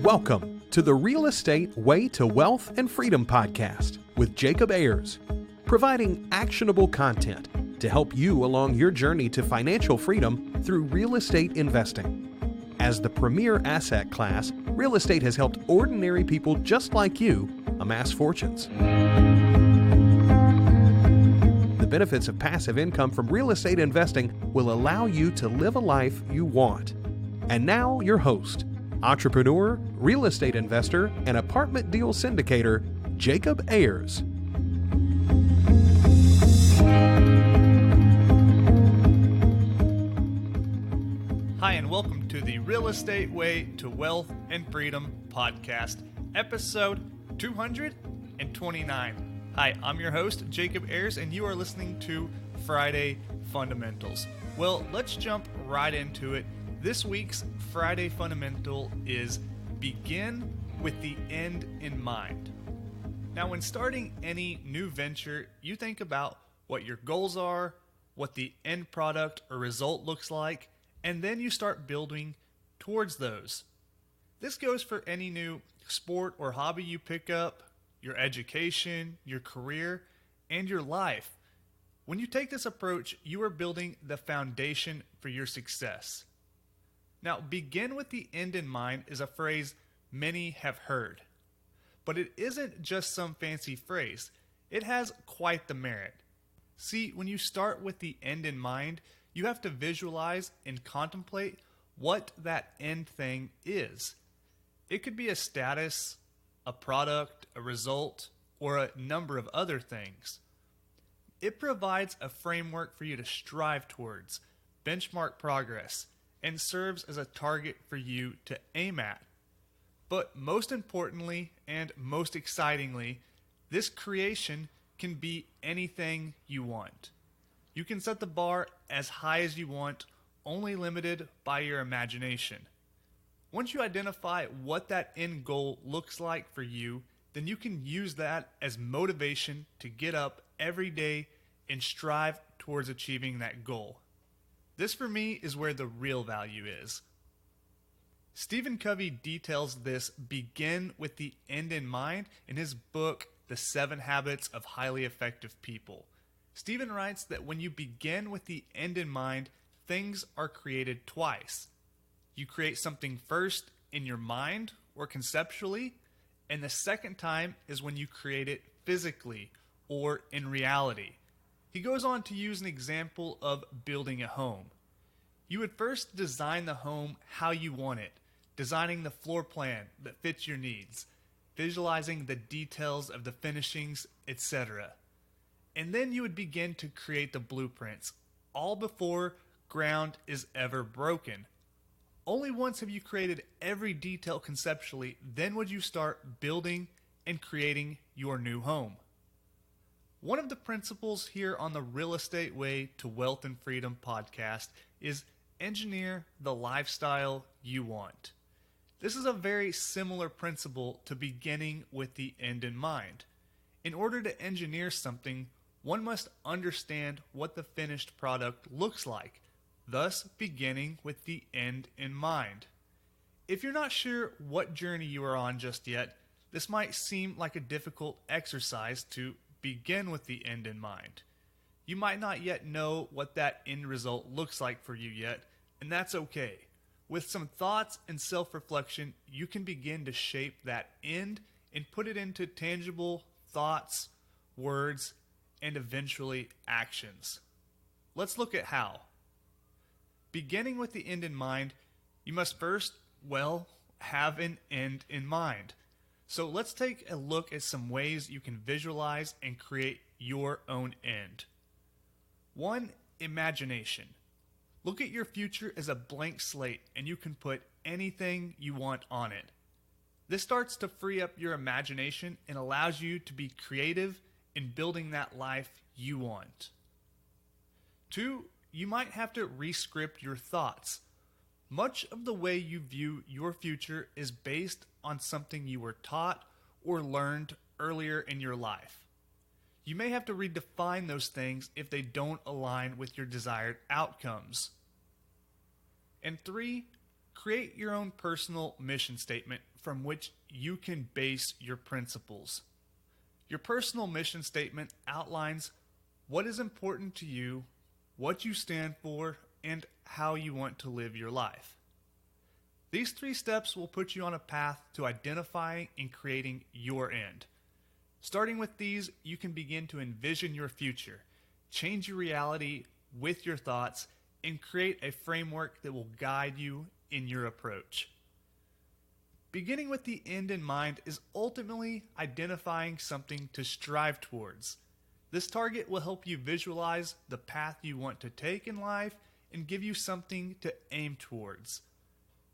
Welcome to the Real Estate Way to Wealth and Freedom podcast with Jacob Ayers, providing actionable content to help you along your journey to financial freedom through real estate investing. As the premier asset class, real estate has helped ordinary people just like you amass fortunes. The benefits of passive income from real estate investing will allow you to live a life you want. And now, your host, entrepreneur, real estate investor, and apartment deal syndicator, Jacob Ayers. Hi, and welcome to the Real Estate Way to Wealth and Freedom podcast, episode 229. Hi, I'm your host, Jacob Ayers, and you are listening to Friday Fundamentals. Well, let's jump right into it. This week's Friday Fundamental is begin with the end in mind. Now, when starting any new venture, you think about what your goals are, what the end product or result looks like, and then you start building towards those. This goes for any new sport or hobby you pick up, your education, your career, and your life. When you take this approach, you are building the foundation for your success. Now, begin with the end in mind is a phrase many have heard. But it isn't just some fancy phrase. It has quite the merit. See, when you start with the end in mind, you have to visualize and contemplate what that end thing is. It could be a status, a product, a result, or a number of other things. It provides a framework for you to strive towards, benchmark progress, and serves as a target for you to aim at. But most importantly and most excitingly, this creation can be anything you want. You can set the bar as high as you want, only limited by your imagination. Once you identify what that end goal looks like for you, then you can use that as motivation to get up every day and strive towards achieving that goal. This for me is where the real value is. Stephen Covey details this begin with the end in mind in his book, The 7 Habits of Highly Effective People. Stephen writes that when you begin with the end in mind, things are created twice. You create something first in your mind or conceptually, and the second time is when you create it physically or in reality. He goes on to use an example of building a home. You would first design the home how you want it, designing the floor plan that fits your needs, visualizing the details of the finishings, etc. And then you would begin to create the blueprints, all before ground is ever broken. Only once have you created every detail conceptually, then would you start building and creating your new home. One of the principles here on the Real Estate Way to Wealth and Freedom podcast is engineer the lifestyle you want. This is a very similar principle to beginning with the end in mind. In order to engineer something, one must understand what the finished product looks like, thus beginning with the end in mind. If you're not sure what journey you are on just yet, this might seem like a difficult exercise to begin with the end in mind. You might not yet know what that end result looks like for you yet, and that's okay. With some thoughts and self-reflection, you can begin to shape that end and put it into tangible thoughts, words, and eventually actions. Let's look at how. Beginning with the end in mind, you must first, have an end in mind. So let's take a look at some ways you can visualize and create your own end. 1. Imagination. Look at your future as a blank slate and you can put anything you want on it. This starts to free up your imagination and allows you to be creative in building that life you want. 2. You might have to re-script your thoughts. Much of the way you view your future is based on something you were taught or learned earlier in your life. You may have to redefine those things if they don't align with your desired outcomes. And 3, Create your own personal mission statement from which you can base your principles. Your personal mission statement outlines what is important to you, what you stand for, and how you want to live your life. These 3 steps will put you on a path to identifying and creating your end. Starting with these, you can begin to envision your future, change your reality with your thoughts, and create a framework that will guide you in your approach. Beginning with the end in mind is ultimately identifying something to strive towards. This target will help you visualize the path you want to take in life and give you something to aim towards.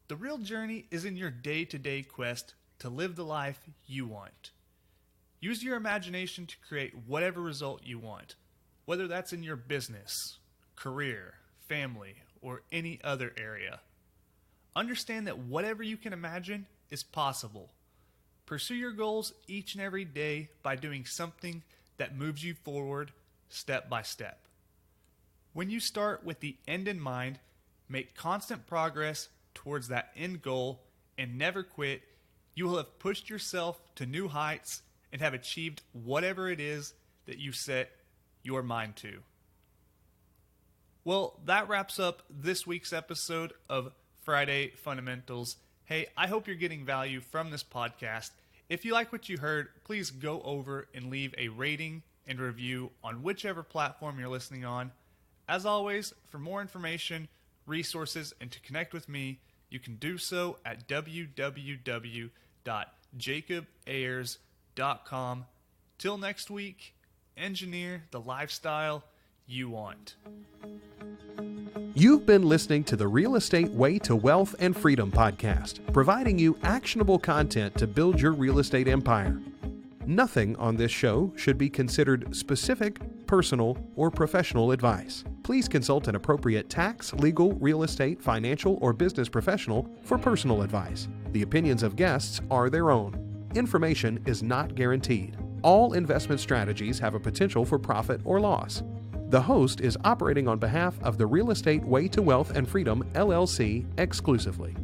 The real journey is in your day-to-day quest to live the life you want. Use your imagination to create whatever result you want, whether that's in your business, career, family, or any other area. Understand that whatever you can imagine is possible. Pursue your goals each and every day by doing something that moves you forward step by step. When you start with the end in mind, make constant progress towards that end goal and never quit, you will have pushed yourself to new heights and have achieved whatever it is that you set your mind to. Well, that wraps up this week's episode of Friday Fundamentals. Hey, I hope you're getting value from this podcast. If you like what you heard, please go over and leave a rating and review on whichever platform you're listening on. As always, for more information, resources, and to connect with me, you can do so at www.jacobayers.com. Till next week, engineer the lifestyle you want. You've been listening to the Real Estate Way to Wealth and Freedom podcast, providing you actionable content to build your real estate empire. Nothing on this show should be considered specific, personal, or professional advice. Please consult an appropriate tax, legal, real estate, financial, or business professional for personal advice. The opinions of guests are their own. Information is not guaranteed. All investment strategies have a potential for profit or loss. The host is operating on behalf of the Real Estate Way to Wealth and Freedom, LLC, exclusively.